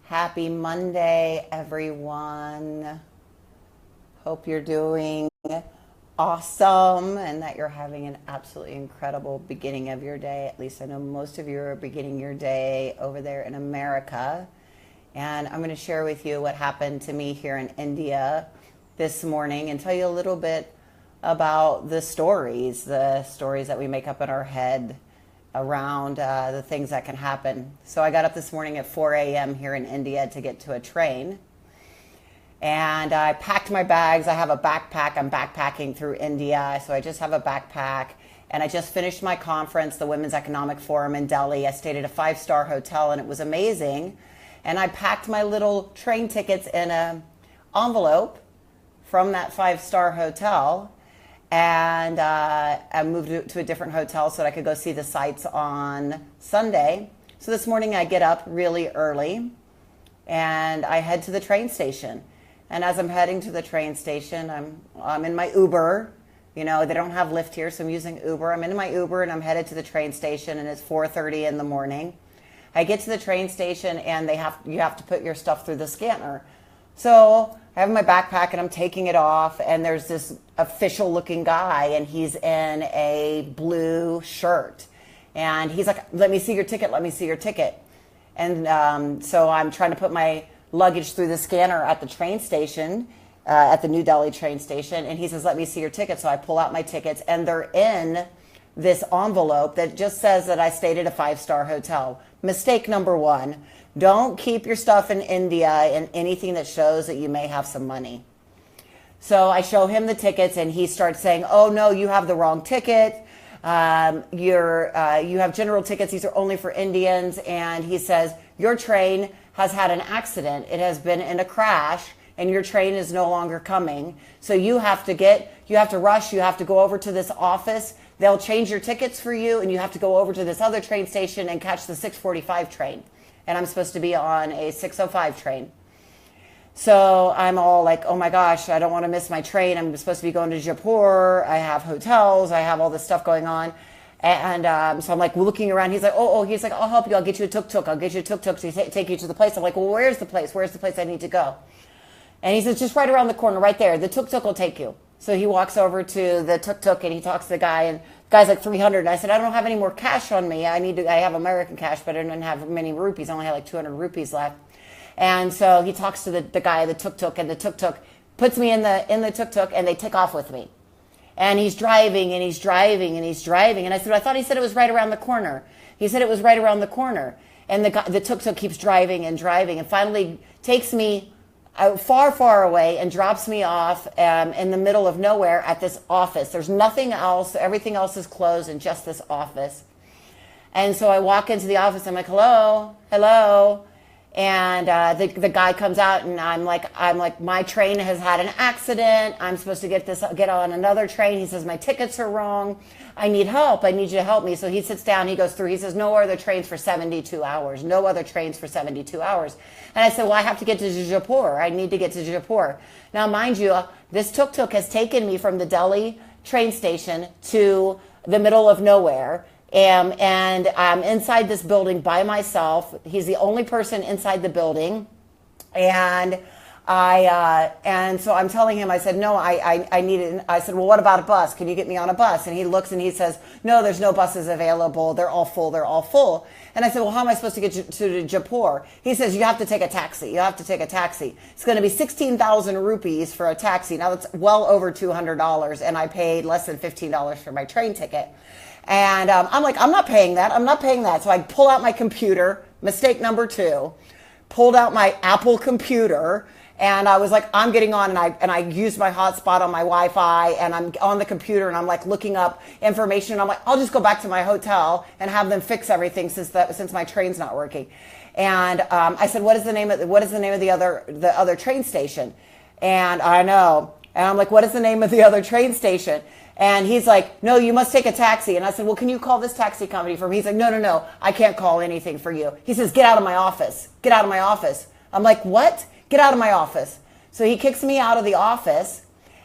Happy Monday, everyone. Hope you're doing awesome and that you're having an absolutely incredible beginning of your day. At least I know most of you are beginning your day over there in America. And I'm going to share with you what happened to me here in India this morning and tell you a little bit about the stories that we make up in our head around the things that can happen. So I got up this morning at 4 a.m. here in India to get to a train. And I packed my bags. I have a backpack. I'm backpacking through India. So I just have a backpack. And I just finished my conference, the Women's Economic Forum in Delhi. I stayed at a 5-star hotel and it was amazing. And I packed my little train tickets in an envelope from that 5-star hotel. And I moved to a different hotel so that I could go see the sights on Sunday. So this morning I get up really early and I head to the train station. And as I'm heading to the train station, I'm in my Uber. You know, they don't have Lyft here, so I'm using Uber. I'm in my Uber and I'm headed to the train station and it's 4:30 in the morning. I get to the train station and you have to put your stuff through the scanner. So I have my backpack and I'm taking it off and there's this official looking guy and he's in a blue shirt. And he's like, let me see your ticket, let me see your ticket. And so I'm trying to put my luggage through the scanner at the train station, at the New Delhi train station. And he says, let me see your ticket. So I pull out my tickets and they're in this envelope that just says that I stayed at a 5-star hotel. Mistake number one. Don't keep your stuff in India and anything that shows that you may have some money. So I show him the tickets and he starts saying, oh no, you have the wrong ticket. You have general tickets. These are only for Indians. And he says, your train has had an accident. It has been in a crash and your train is no longer coming. So you have to rush. You have to go over to this office. They'll change your tickets for you and you have to go over to this other train station and catch the 6:45 train. And I'm supposed to be on a 6:05 train. So I'm all like, oh my gosh, I don't want to miss my train. I'm supposed to be going to Jaipur. I have hotels. I have all this stuff going on. And so I'm like looking around. He's like, he's like, I'll help you. I'll get you a tuk-tuk. I'll get you a tuk-tuk to take you to the place. I'm like, well, where's the place? Where's the place I need to go? And he says, just right around the corner, right there. The tuk-tuk will take you. So he walks over to the tuk-tuk and he talks to the guy and the guy's like 300. And I said, I don't have any more cash on me. I have American cash, but I didn't have many rupees. I only had like 200 rupees left. And so he talks to the guy, the tuk-tuk, and the tuk-tuk puts me in the tuk-tuk and they take off with me. And he's driving and he's driving and he's driving. And I said, I thought he said it was right around the corner. He said it was right around the corner. And the tuk-tuk keeps driving and driving and finally takes me far, far away and drops me off in the middle of nowhere at this office. There's nothing else. Everything else is closed and just this office. And so I walk into the office. I'm like, hello, hello. And the guy comes out and I'm like, my train has had an accident. I'm supposed to get on another train. He says, my tickets are wrong. I need help. I need you to help me. So he sits down, he goes through, he says, no other trains for 72 hours. No other trains for 72 hours. And I said, well, I have to get to Jaipur. I need to get to Jaipur. Now, mind you, this tuk-tuk has taken me from the Delhi train station to the middle of nowhere. And I'm inside this building by myself. He's the only person inside the building. And so I'm telling him, I said, no, I need it. I said, well, what about a bus? Can you get me on a bus? And he looks and he says, no, there's no buses available. They're all full. They're all full. And I said, well, how am I supposed to get to Jaipur? He says, you have to take a taxi. You have to take a taxi. It's going to be 16,000 rupees for a taxi. Now that's well over $200. And I paid less than $15 for my train ticket. And I'm like, I'm not paying that. I'm not paying that. So I pull out my computer, mistake number 2, pulled out my Apple computer, and I was like, I'm getting on, and I used my hotspot on my Wi-Fi, and I'm on the computer, and I'm like looking up information. And I'm like, I'll just go back to my hotel and have them fix everything since my train's not working. And I said, what is the name of the other train station? And I know, and I'm like, what is the name of the other train station? And he's like, no, you must take a taxi. And I said, well, can you call this taxi company for me? He's like, no, I can't call anything for you. He says, get out of my office. Get out of my office. I'm like, what? Get out of my office. So he kicks me out of the office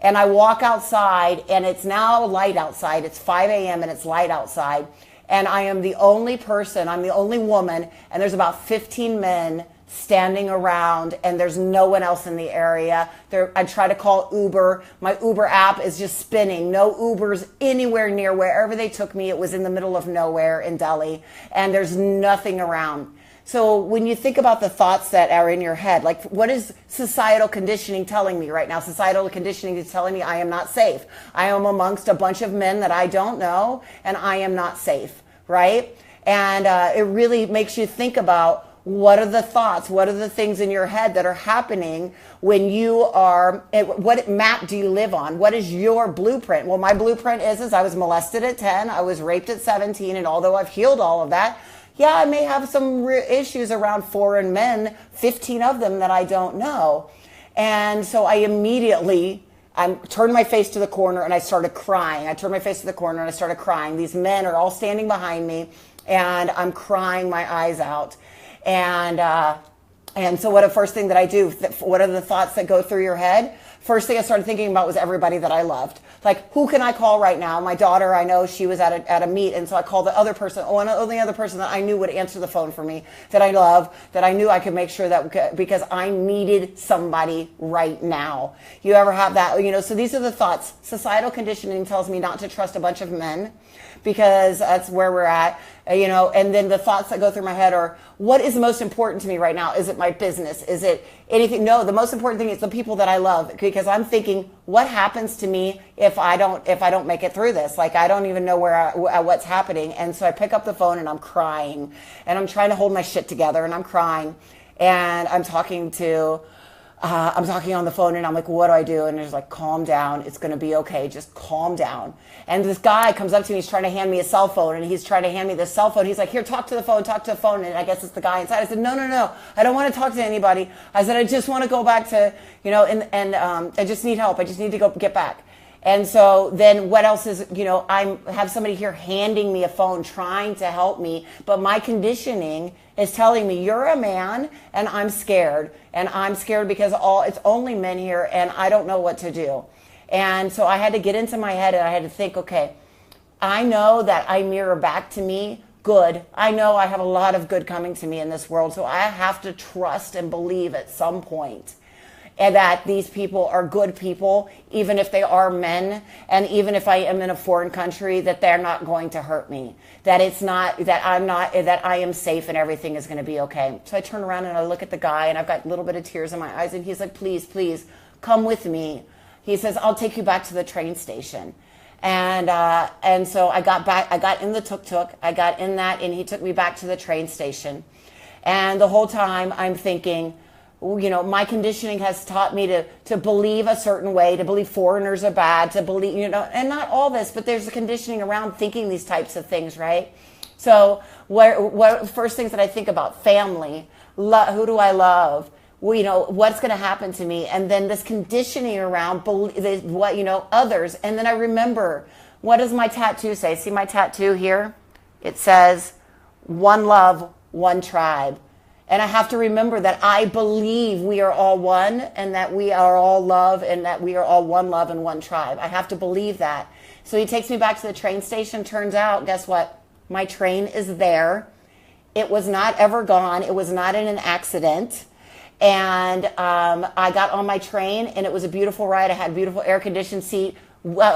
and I walk outside and it's now light outside. It's 5 a.m. and it's light outside. And I am the only person, I'm the only woman, and there's about 15 men standing around and there's no one else in the area. I try to call Uber. My Uber app is just spinning. No Ubers anywhere near wherever they took me. It was in the middle of nowhere in Delhi, and there's nothing around. So when you think about the thoughts that are in your head, like what is societal conditioning telling me right now? Societal conditioning is telling me I am not safe. I am amongst a bunch of men that I don't know, and I am not safe, right? And it really makes you think about what are the thoughts, what are the things in your head that are happening when you are, what map do you live on? What is your blueprint? Well, my blueprint is I was molested at 10, I was raped at 17, and although I've healed all of that, yeah, I may have some issues around foreign men, 15 of them that I don't know. And so I turned my face to the corner and I started crying. I turned my face to the corner and I started crying. These men are all standing behind me and I'm crying my eyes out. And so what the first thing that I do, what are the thoughts that go through your head? First thing I started thinking about was everybody that I loved. Like, who can I call right now? My daughter, I know she was at a meet, and so I called the other person, only other person that I knew would answer the phone for me, that I love, that I knew I could make sure that, because I needed somebody right now. You ever have that? So these are the thoughts. Societal conditioning tells me not to trust a bunch of men, because that's where we're at, and then the thoughts that go through my head are, what is most important to me right now? Is it my business? Is it anything? No, the most important thing is the people that I love, because I'm thinking, what happens to me if I don't make it through this? Like, I don't even know what's happening. And so I pick up the phone and I'm crying and I'm trying to hold my shit together and I'm crying and I'm talking on the phone and I'm like, what do I do? And there's like, calm down. It's going to be okay. Just calm down. And this guy comes up to me. He's trying to hand me a cell phone and he's trying to hand me this cell phone. He's like, here, talk to the phone. And I guess it's the guy inside. I said, no. I don't want to talk to anybody. I said, I just want to go back to, and I just need help. I just need to get back. And so then what else is, I have somebody here handing me a phone, trying to help me, but my conditioning is telling me, you're a man and I'm scared. And I'm scared because it's only men here and I don't know what to do. And so I had to get into my head and I had to think, okay, I know that I mirror back to me good. I know I have a lot of good coming to me in this world. So I have to trust and believe at some point and that these people are good people, even if they are men, and even if I am in a foreign country, that they're not going to hurt me, that I am safe and everything is going to be okay. So I turn around and I look at the guy and I've got a little bit of tears in my eyes and he's like, please, come with me. He says, I'll take you back to the train station. And so I got in the tuk-tuk, I got in that and he took me back to the train station. And the whole time I'm thinking, my conditioning has taught me to believe a certain way, to believe foreigners are bad, to believe, and not all this, but there's a conditioning around thinking these types of things, right? So what first things that I think about? Family, who do I love? What's going to happen to me? And then this conditioning around others. And then I remember, what does my tattoo say? See my tattoo here? It says, one love, one tribe. And I have to remember that I believe we are all one and that we are all love and that we are all one love and one tribe. I have to believe that. So he takes me back to the train station. Turns out, guess what? My train is there. It was not ever gone. It was not in an accident. And I got on my train and it was a beautiful ride. I had a beautiful air-conditioned seat,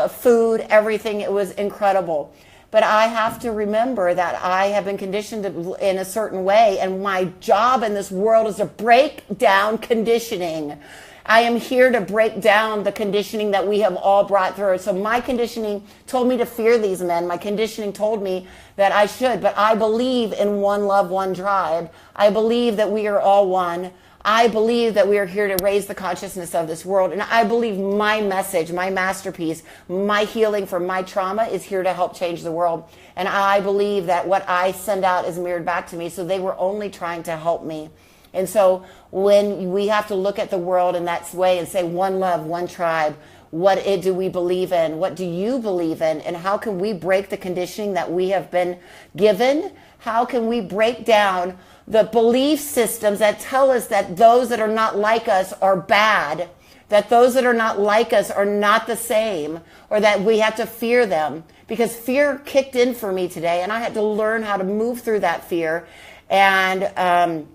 food, everything. It was incredible. But I have to remember that I have been conditioned in a certain way, and my job in this world is to break down conditioning. I am here to break down the conditioning that we have all brought through. So my conditioning told me to fear these men. My conditioning told me that I should, but I believe in one love, one tribe. I believe that we are all one. I believe that we are here to raise the consciousness of this world. And I believe my message, my masterpiece, my healing from my trauma is here to help change the world. And I believe that what I send out is mirrored back to me. So they were only trying to help me. And so when we have to look at the world in that way and say one love, one tribe, what do we believe in? What do you believe in? And how can we break the conditioning that we have been given? How can we break down the belief systems that tell us that those that are not like us are bad, that those that are not like us are not the same, or that we have to fear them? Because fear kicked in for me today, and I had to learn how to move through that fear. And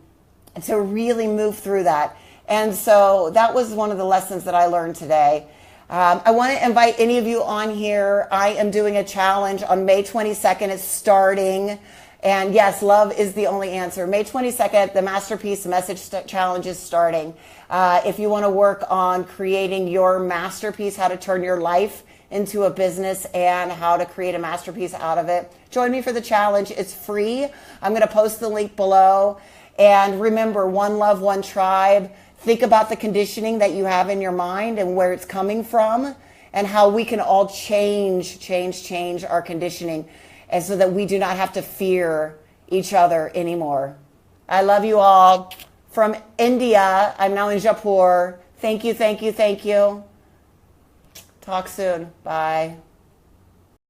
to really move through that. And so that was one of the lessons that I learned today. I want to invite any of you on here. I am doing a challenge on May 22nd. It's starting. And yes, love is the only answer. May 22nd, the Masterpiece Message Challenge is starting. If you want to work on creating your masterpiece, how to turn your life into a business and how to create a masterpiece out of it, join me for the challenge. It's free. I'm going to post the link below. And remember, one love, one tribe. Think about the conditioning that you have in your mind and where it's coming from and how we can all change our conditioning, and so that we do not have to fear each other anymore. I love you all. From India, I'm now in Jaipur. Thank you. Talk soon. Bye.